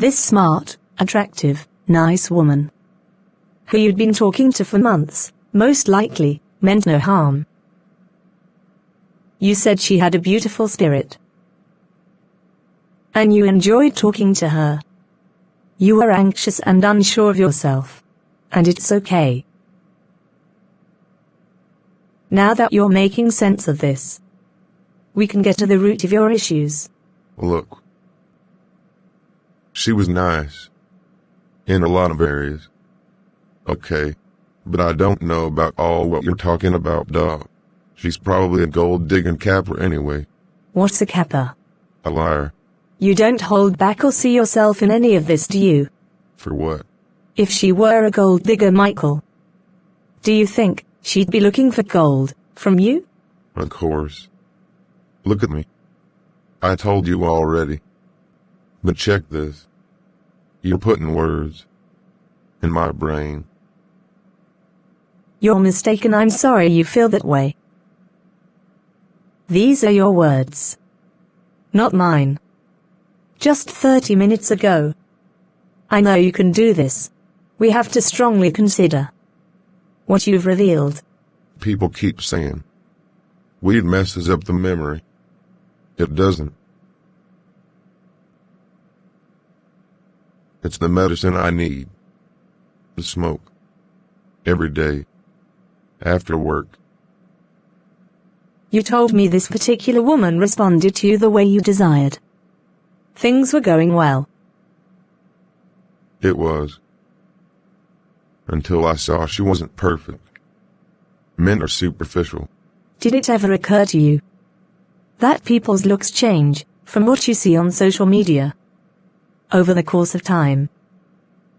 This smart, attractive, nice woman, who you'd been talking to for months, most likely, meant no harm. You said she had a beautiful spirit, and you enjoyed talking to her. You were anxious and unsure of yourself, and it's okay. Now that you're making sense of this, we can get to the root of your issues. Look, she was nice, in a lot of areas. Okay, but I don't know about all what you're talking about, dog. She's probably a gold-digging capper anyway. What's a capper? A liar. You don't hold back or see yourself in any of this, do you? For what? If she were a gold digger, Michael, do you think she'd be looking for gold from you? Of course. Look at me. I told you already. But check this. You're putting words in my brain. You're mistaken. I'm sorry you feel that way. These are your words, not mine. Just 30 minutes ago. I know you can do this. We have to strongly consider what you've revealed. People keep saying weed messes up the memory. It doesn't. It's the medicine I need to smoke every day after work. You told me this particular woman responded to you the way you desired. Things were going well. It was. Until I saw she wasn't perfect. Men are superficial. Did it ever occur to you that people's looks change from what you see on social media over the course of time?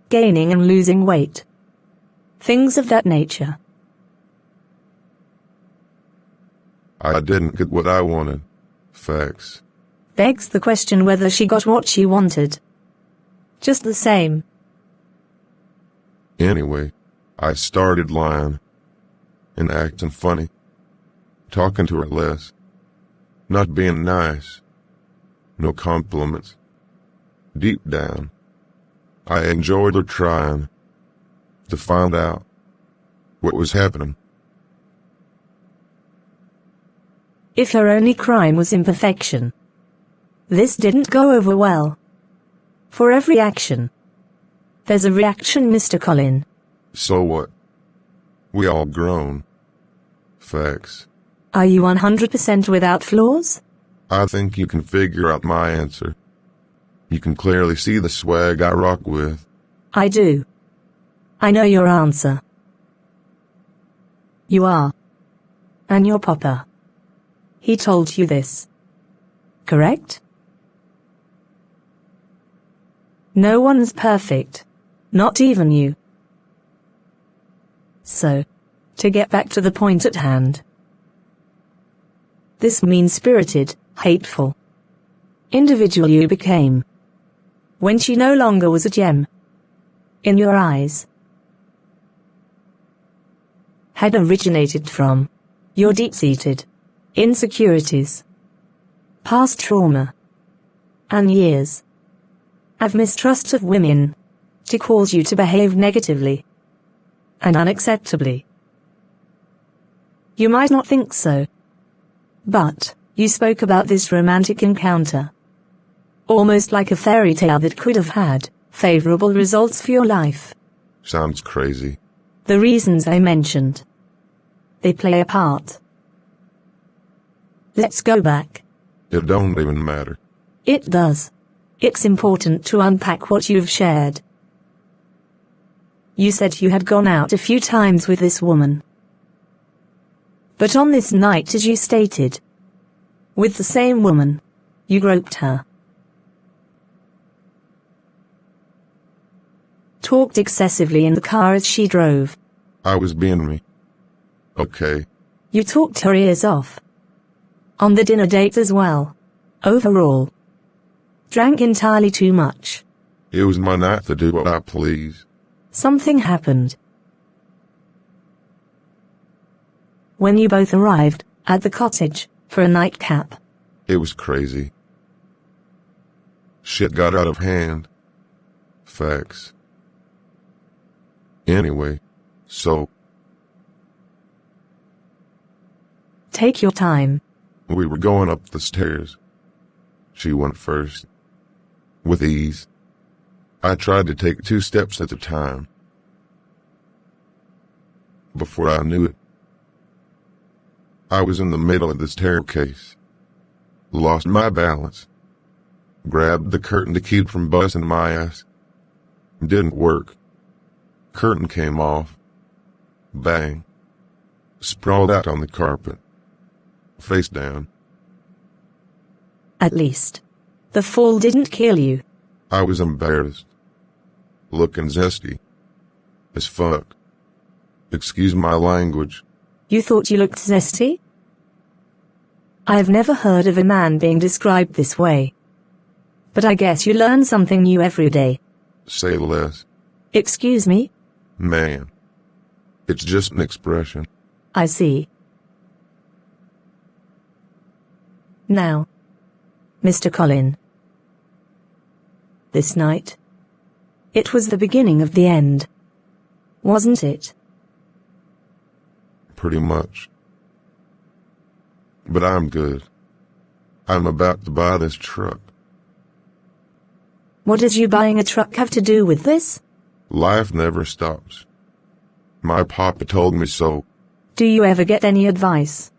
Gaining and losing weight. Things of that nature. I didn't get what I wanted. Facts. Begs the question whether she got what she wanted. Just the same. Anyway, I started lying and acting funny, talking to her less, not being nice, no compliments. Deep down, I enjoyed her trying to find out what was happening. If her only crime was imperfection, this didn't go over well. For every action, there's a reaction, Mr. Collin. So what? We all grown. Facts. Are you 100% without flaws? I think you can figure out my answer. You can clearly see the swag I rock with. I do. I know your answer. You are. And your papa. He told you this. Correct? No one's perfect. Not even you. So, to get back to the point at hand. This mean-spirited, hateful individual you became when she no longer was a gem in your eyes had originated from your deep-seated insecurities, past trauma, and years of mistrust of women to cause you to behave negatively and unacceptably. You might not think so, but you spoke about this romantic encounter, almost like a fairy tale that could have had favorable results for your life. Sounds crazy. The reasons I mentioned, they play a part. Let's go back. It don't even matter. It does. It's important to unpack what you've shared. You said you had gone out a few times with this woman. But on this night, as you stated, with the same woman, you groped her. Talked excessively in the car as she drove. I was being me. Okay. You talked her ears off. On the dinner date as well. Overall. Drank entirely too much. It was my night to do what I please. Something happened. When you both arrived at the cottage for a nightcap. It was crazy. Shit got out of hand. Facts. Anyway, so Take your time. we were going up the stairs. She went first. With ease. I tried to take 2 steps at a time. Before I knew it, I was in the middle of the staircase. Lost my balance. Grabbed the curtain to keep from busting my ass. Didn't work. Curtain came off. Bang. Sprawled out on the carpet. Face down. At least, the fall didn't kill you. I was embarrassed. Looking zesty. As fuck. Excuse my language. You thought you looked zesty? I've never heard of a man being described this way. But I guess you learn something new every day. Say less. Excuse me? Man. It's just an expression. I see. Now, Mr. Colin. This night, it was the beginning of the end, wasn't it? Pretty much. But I'm good. I'm about to buy this truck. What does you buying a truck have to do with this? Life never stops. My papa told me so. Do you ever get any advice?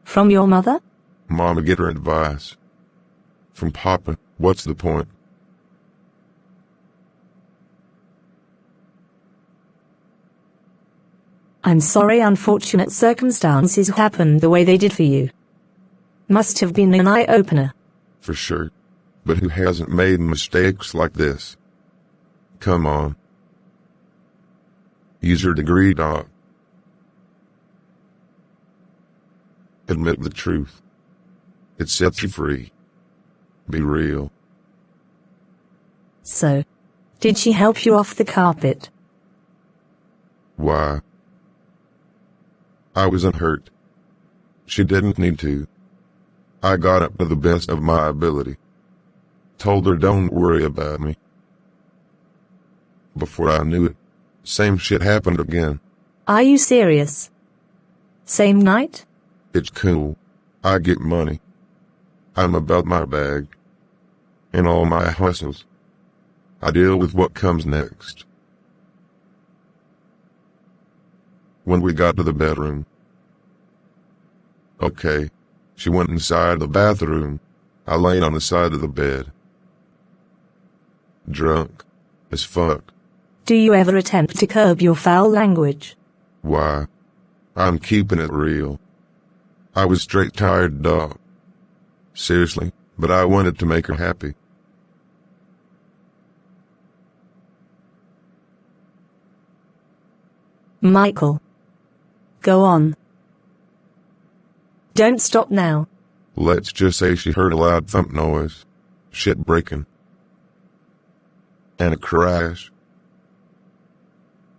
From your mother? Mama get her advice. From papa, what's the point? I'm sorry unfortunate circumstances happened the way they did for you. Must have been an eye-opener. For sure. But who hasn't made mistakes like this? Come on. Use your degree, doc. Admit the truth. It sets you free. Be real. So, did she help you off the carpet? Why? I wasn't hurt. She didn't need to. I got up to the best of my ability. Told her don't worry about me. Before I knew it, same shit happened again. Are you serious? Same night? It's cool. I get money. I'm about my bag. And all my hustles. I deal with what comes next. When we got to the bedroom. Okay. She went inside the bathroom. I laid on the side of the bed. Drunk. As fuck. Do you ever attempt to curb your foul language? Why? I'm keeping it real. I was straight tired, dog. Seriously, but I wanted to make her happy. Michael. Go on. Don't stop now. Let's just say she heard a loud thump noise. Shit breaking. And a crash.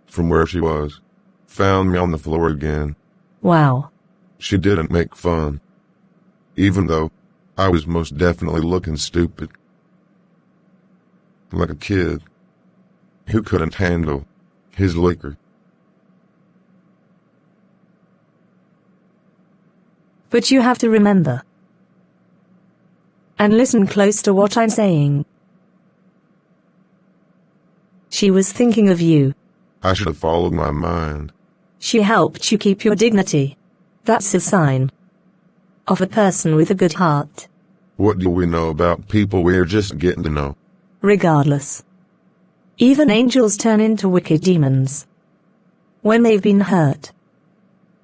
From where she was. Found me on the floor again. Wow. She didn't make fun. Even though I was most definitely looking stupid. Like a kid who couldn't handle his liquor. But you have to remember. And listen close to what I'm saying. She was thinking of you. I should have followed my mind. She helped you keep your dignity. That's a sign of a person with a good heart. What do we know about people we're just getting to know? Regardless. Even angels turn into wicked demons. When they've been hurt.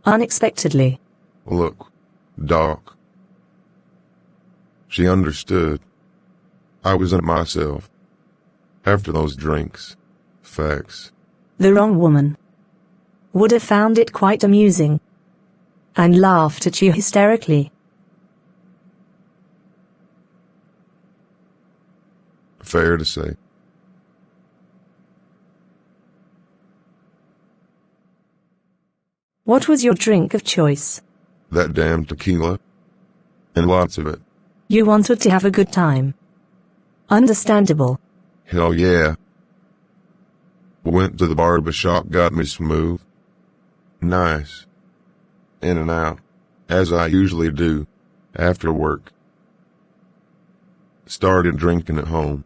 Unexpectedly. Look, Doc. She understood. I wasn't myself. After those drinks. Facts. The wrong woman would have found it quite amusing. And laughed at you hysterically. Fair to say. What was your drink of choice? That damn tequila. And lots of it. You wanted to have a good time. Understandable. Hell yeah. Went to the barber shop, got me smooth. Nice. In and out, as I usually do, after work. Started drinking at home,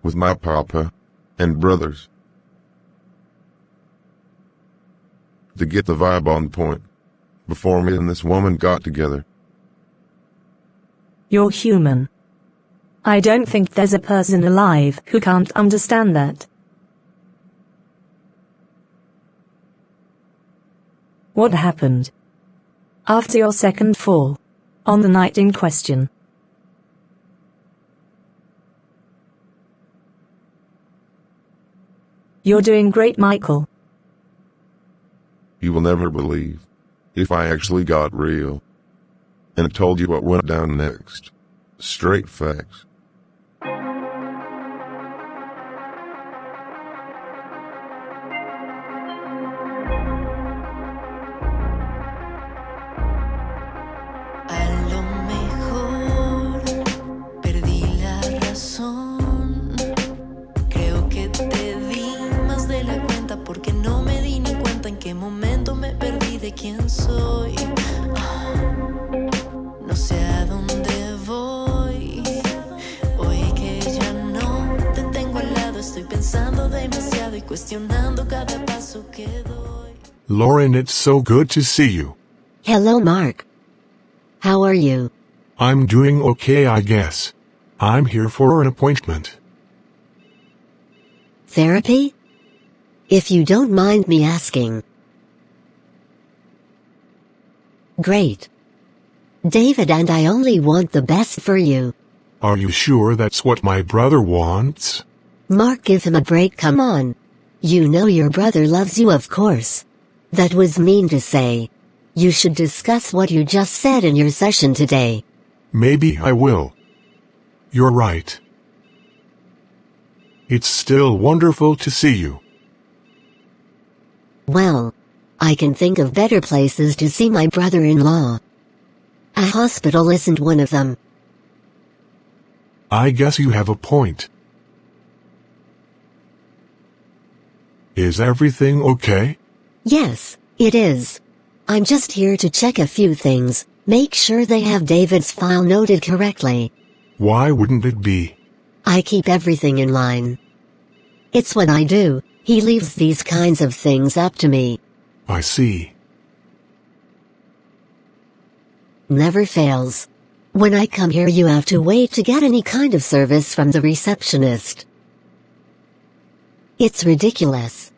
with my papa and brothers. To get the vibe on point, before me and this woman got together. You're human. I don't think there's a person alive who can't understand that. What happened after your second fall on the night in question? You're doing great, Michael. You will never believe if I actually got real and told you what went down next. Straight facts. Porque no me di ni cuenta en qué momento me perdí de quién soy. No sé a dónde voy. Hoy que ya no te tengo al lado, estoy pensando demasiado y cuestionando cada paso que doy. Lauren, it's so good to see you. Hello, Mark. How are you? I'm doing okay, I guess. I'm here for an appointment. Therapy? If you don't mind me asking. Great. David and I only want the best for you. Are you sure that's what my brother wants? Mark, give him a break, come on. You know your brother loves you, of course. That was mean to say. You should discuss what you just said in your session today. Maybe I will. You're right. It's still wonderful to see you. Well, I can think of better places to see my brother-in-law. A hospital isn't one of them. I guess you have a point. Is everything okay? Yes, it is. I'm just here to check a few things, make sure they have David's file noted correctly. Why wouldn't it be? I keep everything in line. It's what I do. He leaves these kinds of things up to me. I see. Never fails. When I come here, you have to wait to get any kind of service from the receptionist. It's ridiculous.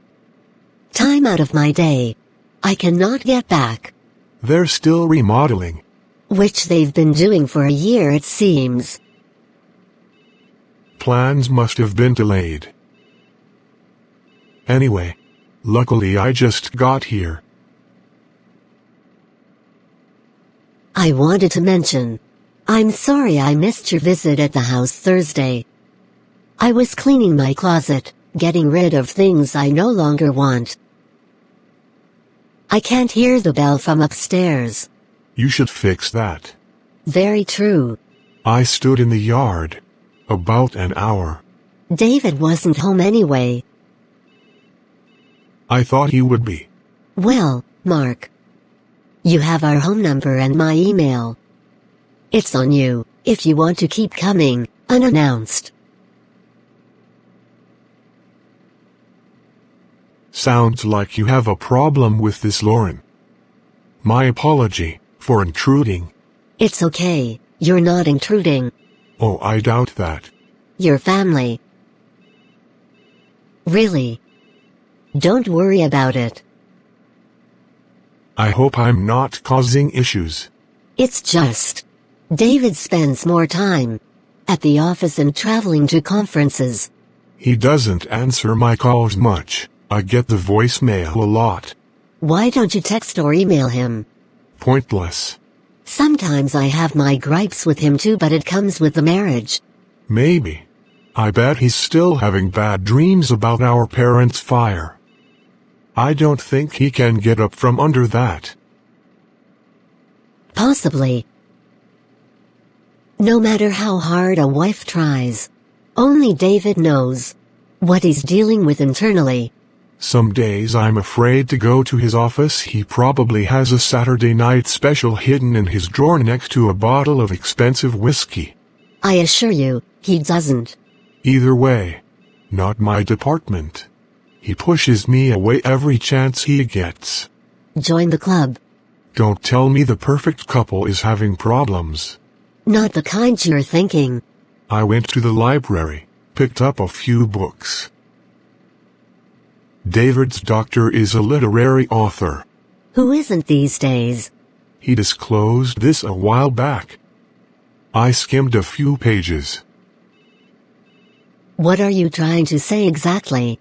Time out of my day. I cannot get back. They're still remodeling. Which they've been doing for a year, it seems. Plans must have been delayed. Anyway, luckily I just got here. I wanted to mention. I'm sorry I missed your visit at the house Thursday. I was cleaning my closet, getting rid of things I no longer want. I can't hear the bell from upstairs. You should fix that. Very true. I stood in the yard. About an hour. David wasn't home anyway. I thought he would be. Well, Mark. You have our home number and my email. It's on you, if you want to keep coming, unannounced. Sounds like you have a problem with this, Lauren. My apology for intruding. It's okay, you're not intruding. Oh, I doubt that. Your family. Really. Don't worry about it. I hope I'm not causing issues. It's just. David spends more time at the office and traveling to conferences. He doesn't answer my calls much. I get the voicemail a lot. Why don't you text or email him? Pointless. Sometimes I have my gripes with him too, but it comes with the marriage. Maybe. I bet he's still having bad dreams about our parents' fire. I don't think he can get up from under that. Possibly. No matter how hard a wife tries, only David knows. what he's dealing with internally. Some days I'm afraid to go to his office. He probably has a Saturday night special hidden in his drawer next to a bottle of expensive whiskey. I assure you, he doesn't. Either way, not my department. He pushes me away every chance he gets. Join the club. Don't tell me the perfect couple is having problems. Not the kind you're thinking. I went to the library, picked up a few books. David's doctor is a literary author. Who isn't these days? He disclosed this a while back. I skimmed a few pages. What are you trying to say exactly?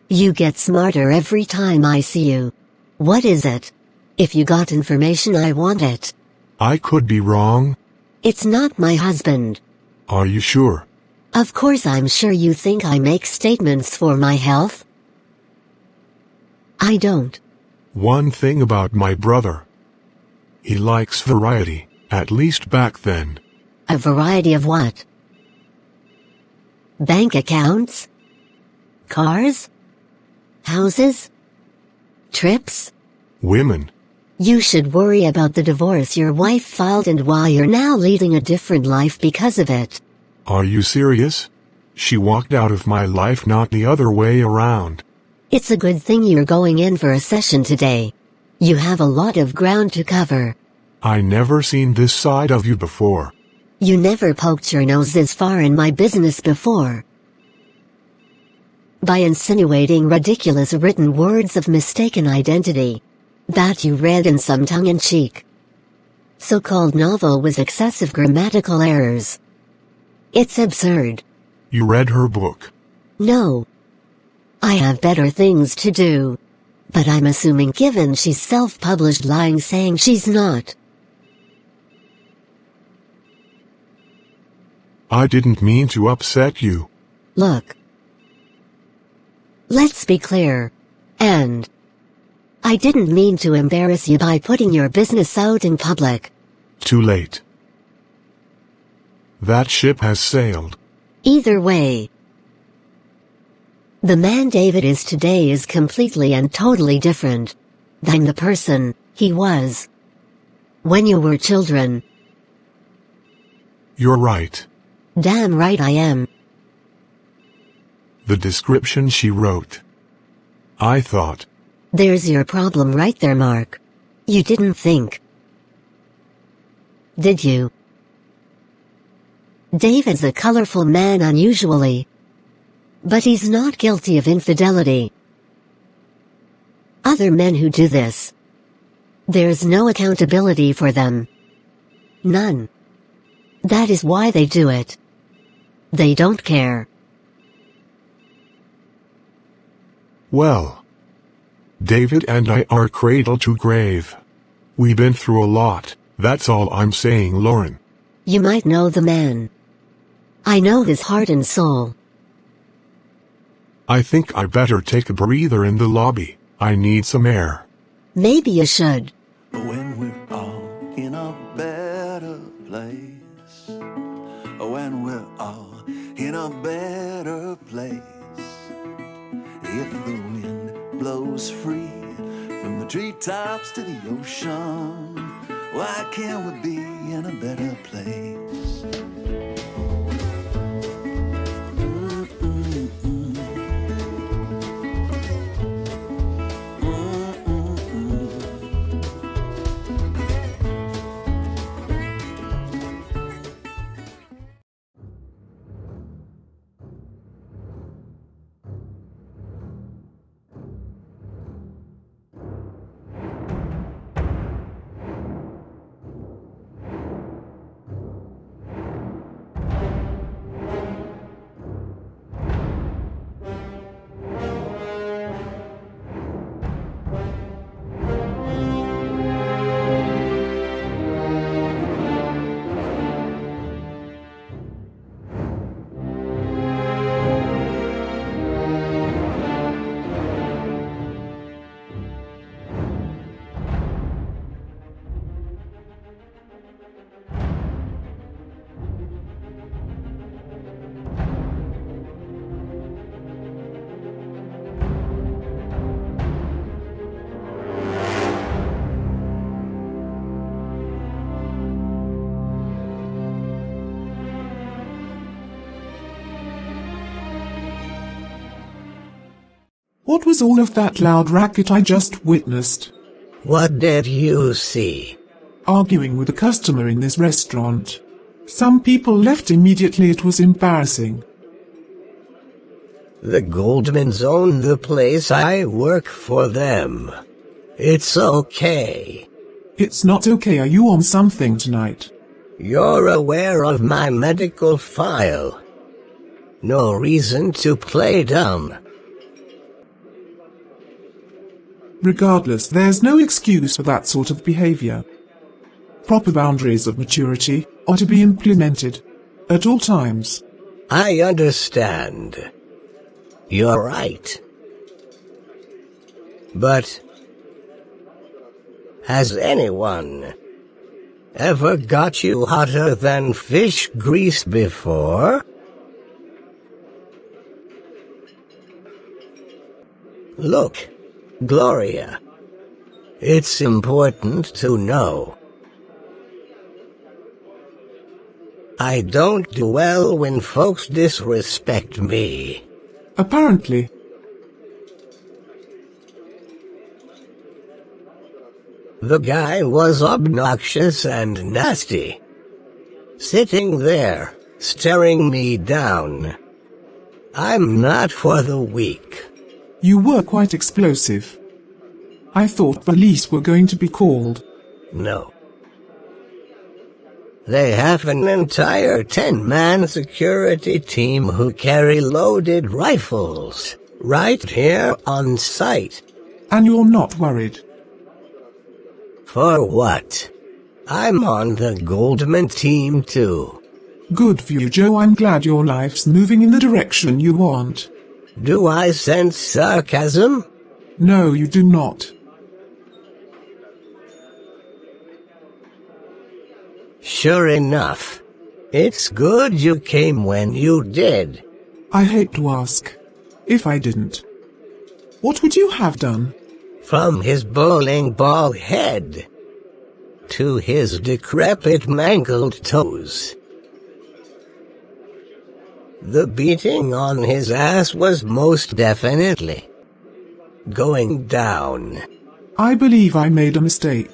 You get smarter every time I see you. What is it? If you got information, I want it. I could be wrong. It's not my husband. Are you sure? Of course I'm sure you think I make statements for my health. I don't. One thing about my brother. He likes variety, at least back then. A variety of what? Bank accounts? Cars? Houses? Trips? Women. You should worry about the divorce your wife filed and why you're now leading a different life because of it. Are you serious? She walked out of my life, not the other way around. It's a good thing you're going in for a session today. You have a lot of ground to cover. I never seen this side of you before. You never poked your nose this far in my business before. By insinuating ridiculous written words of mistaken identity that you read in some tongue-in-cheek so-called novel with excessive grammatical errors. It's absurd. You read her book? No. I have better things to do. But I'm assuming given she's self-published lying saying she's not. I didn't mean to upset you. Look. Let's be clear. And I didn't mean to embarrass you by putting your business out in public. Too late. That ship has sailed. Either way, the man David is today is completely and totally different than the person he was when you were children. You're right. Damn right I am. The description she wrote. I thought. There's your problem right there, Mark. You didn't think. Did you? David's a colorful man unusually. But he's not guilty of infidelity. Other men who do this, there's no accountability for them. None. That is why they do it. They don't care. Well, David and I are cradle to grave. We've been through a lot, that's all I'm saying, Lauren. You might know the man. I know his heart and soul. I think I better take a breather in the lobby. I need some air. Maybe you should. When we're all in a better place. When we're all in a better place. If the wind blows free from the treetops to the ocean, why can't we be in a better place? What was all of that loud racket I just witnessed? What did you see? Arguing with a customer in this restaurant. Some people left immediately. It was embarrassing. The Goldmans own the place. I work for them. It's okay. It's not okay. Are you on something tonight? You're aware of my medical file. No reason to play dumb. Regardless, there's no excuse for that sort of behavior. Proper boundaries of maturity are to be implemented at all times. I understand. You're right. But has anyone ever got you hotter than fish grease before? Look, Gloria. It's important to know. I don't do well when folks disrespect me. Apparently. The guy was obnoxious and nasty. Sitting there, staring me down. I'm not for the weak. You were quite explosive. I thought police were going to be called. No. They have an entire 10-man security team who carry loaded rifles, right here on site. And you're not worried? For what? I'm on the Goldman team too. Good for you, Joe. I'm glad your life's moving in the direction you want. Do I sense sarcasm? No, you do not. Sure enough. It's good you came when you did. I hate to ask. If I didn't, what would you have done? From his bowling ball head to his decrepit mangled toes. The beating on his ass was most definitely going down. I believe I made a mistake.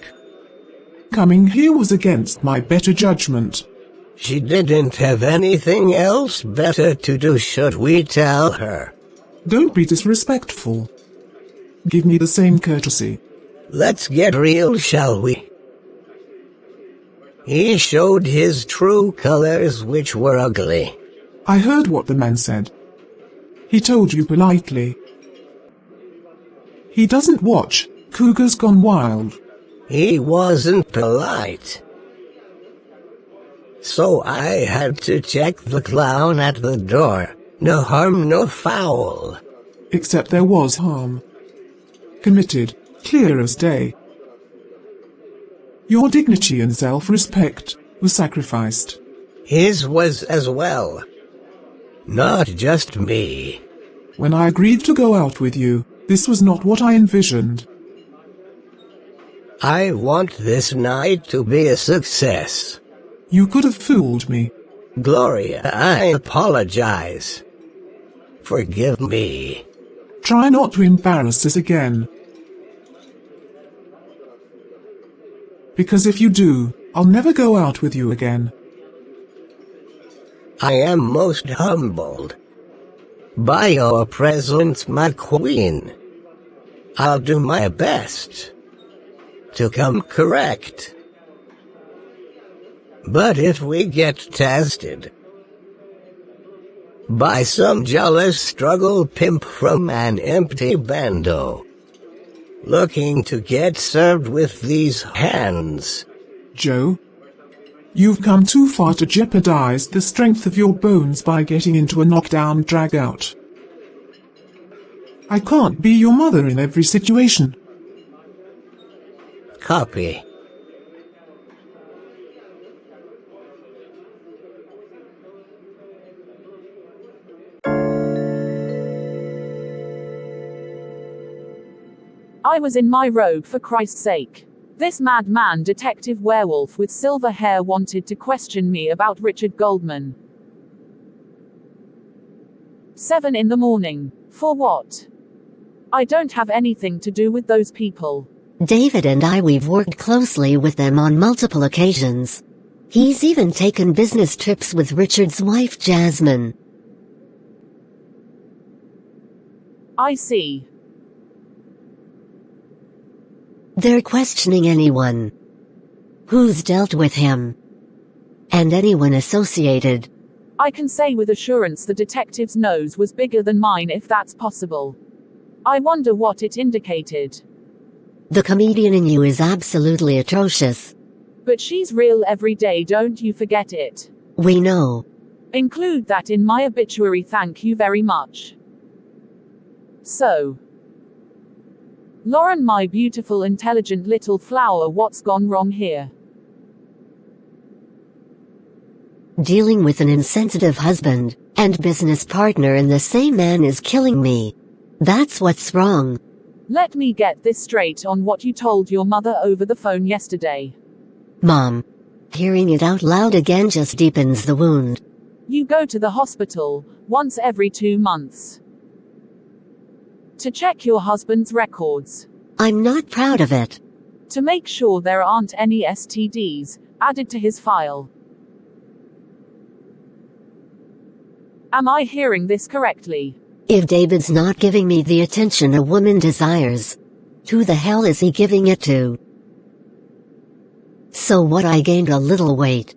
Coming here was against my better judgment. She didn't have anything else better to do, should we tell her? Don't be disrespectful. Give me the same courtesy. Let's get real, shall we? He showed his true colors, which were ugly. I heard what the man said. He told you politely. He doesn't watch Cougars Gone Wild. He wasn't polite. So I had to check the clown at the door. No harm, no foul. Except there was harm. Committed, clear as day. Your dignity and self-respect were sacrificed. His was as well. Not just me. When I agreed to go out with you, this was not what I envisioned. I want this night to be a success. You could have fooled me. Gloria, I apologize. Forgive me. Try not to embarrass us again. Because if you do, I'll never go out with you again. I am most humbled by your presence, my queen. I'll do my best to come correct. But if we get tested by some jealous struggle pimp from an empty bando, looking to get served with these hands. Joe, you've come too far to jeopardize the strength of your bones by getting into a knockdown drag-out. I can't be your mother in every situation. Copy. I was in my robe, for Christ's sake. This madman detective werewolf with silver hair wanted to question me about Richard Goldman. 7 in the morning. For what? I don't have anything to do with those people. David and we've worked closely with them on multiple occasions. He's even taken business trips with Richard's wife Jasmine. I see. They're questioning anyone who's dealt with him, and anyone associated. I can say with assurance the detective's nose was bigger than mine, if that's possible. I wonder what it indicated. The comedian in you is absolutely atrocious. But she's real every day, don't you forget it. We know. Include that in my obituary, thank you very much. So, Lauren, my beautiful, intelligent little flower, what's gone wrong here? Dealing with an insensitive husband and business partner in the same man is killing me. That's what's wrong. Let me get this straight on what you told your mother over the phone yesterday. Mom. Hearing it out loud again just deepens the wound. You go to the hospital once every 2 months to check your husband's records. I'm not proud of it. To make sure there aren't any STDs added to his file. Am I hearing this correctly? If David's not giving me the attention a woman desires, who the hell is he giving it to? So what, I gained a little weight.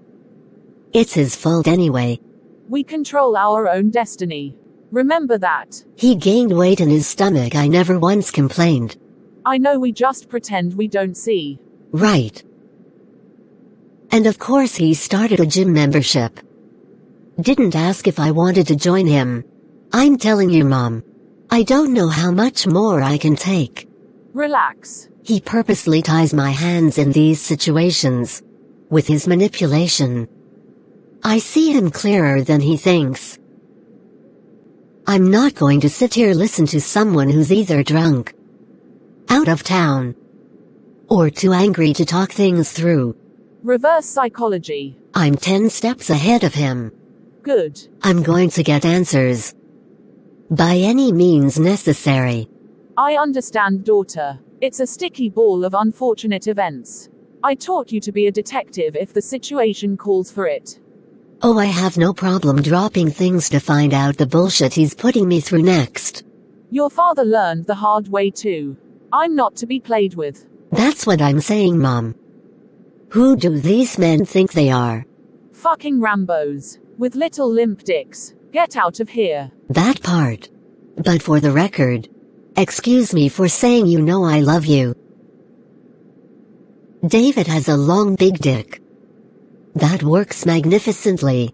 It's his fault anyway. We control our own destiny. Remember that. He gained weight in his stomach, I never once complained. I know, we just pretend we don't see. Right. And of course he started a gym membership. Didn't ask if I wanted to join him. I'm telling you, Mom. I don't know how much more I can take. Relax. He purposely ties my hands in these situations. With his manipulation. I see him clearer than he thinks. I'm not going to sit here listen to someone who's either drunk, out of town, or too angry to talk things through. Reverse psychology. I'm 10 steps ahead of him. Good. I'm going to get answers. By any means necessary. I understand, daughter. It's a sticky ball of unfortunate events. I taught you to be a detective if the situation calls for it. Oh, I have no problem dropping things to find out the bullshit he's putting me through next. Your father learned the hard way too. I'm not to be played with. That's what I'm saying, Mom. Who do these men think they are? Fucking Rambos. With little limp dicks. Get out of here. That part. But for the record, excuse me for saying you know I love you. David has a long big dick. That works magnificently.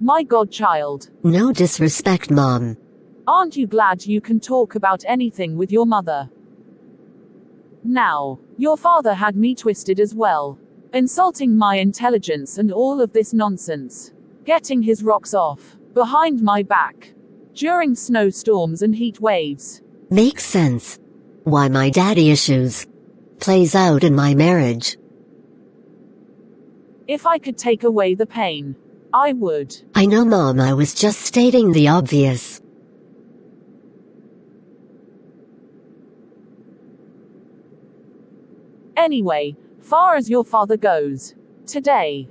My godchild. No disrespect, Mom. Aren't you glad you can talk about anything with your mother? Now, your father had me twisted as well. Insulting my intelligence and all of this nonsense. Getting his rocks off, behind my back. During snowstorms and heat waves. Makes sense. Why my daddy issues plays out in my marriage. If I could take away the pain, I would. I know, Mom, I was just stating the obvious. Anyway, far as your father goes, today,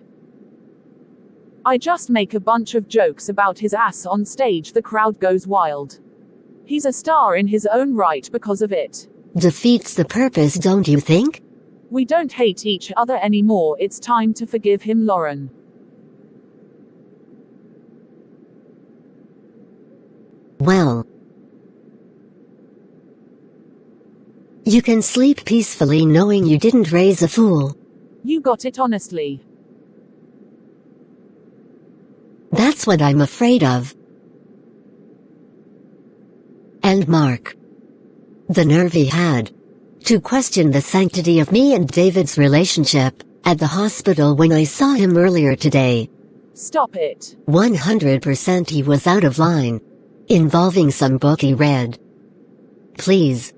I just make a bunch of jokes about his ass on stage, the crowd goes wild. He's a star in his own right because of it. Defeats the purpose, don't you think? We don't hate each other anymore, it's time to forgive him, Lauren. Well, you can sleep peacefully knowing you didn't raise a fool. You got it honestly. That's what I'm afraid of. And Mark. The nerve he had to question the sanctity of me and David's relationship at the hospital when I saw him earlier today. Stop it. 100% he was out of line. Involving some book he read. Please.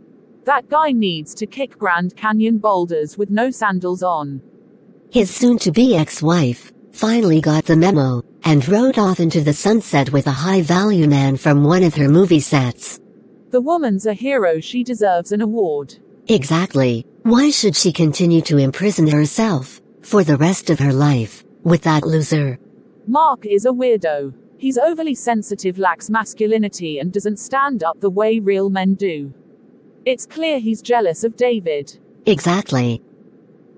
That guy needs to kick Grand Canyon boulders with no sandals on. His soon-to-be ex-wife finally got the memo and rode off into the sunset with a high-value man from one of her movie sets. The woman's a hero, she deserves an award. Exactly. Why should she continue to imprison herself for the rest of her life with that loser? Mark is a weirdo. He's overly sensitive, lacks masculinity, and doesn't stand up the way real men do. It's clear he's jealous of David. Exactly.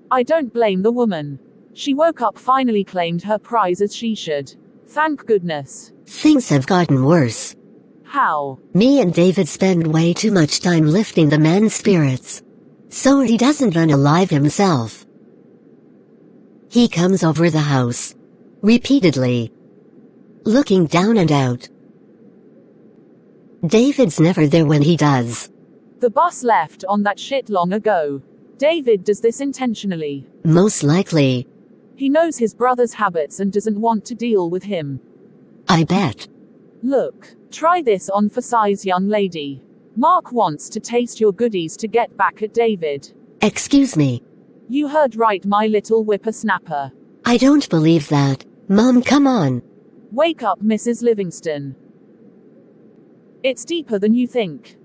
I don't blame the woman. She woke up, finally claimed her prize as she should. Thank goodness. Things have gotten worse. How? Me and David spend way too much time lifting the man's spirits, so he doesn't unalive himself. He comes over the house repeatedly, looking down and out. David's never there when he does. The bus left on that shit long ago. David does this intentionally. Most likely. He knows his brother's habits and doesn't want to deal with him. I bet. Look, try this on for size, young lady. Mark wants to taste your goodies to get back at David. Excuse me. You heard right, my little whippersnapper. I don't believe that. Mom, come on. Wake up, Mrs. Livingston. It's deeper than you think.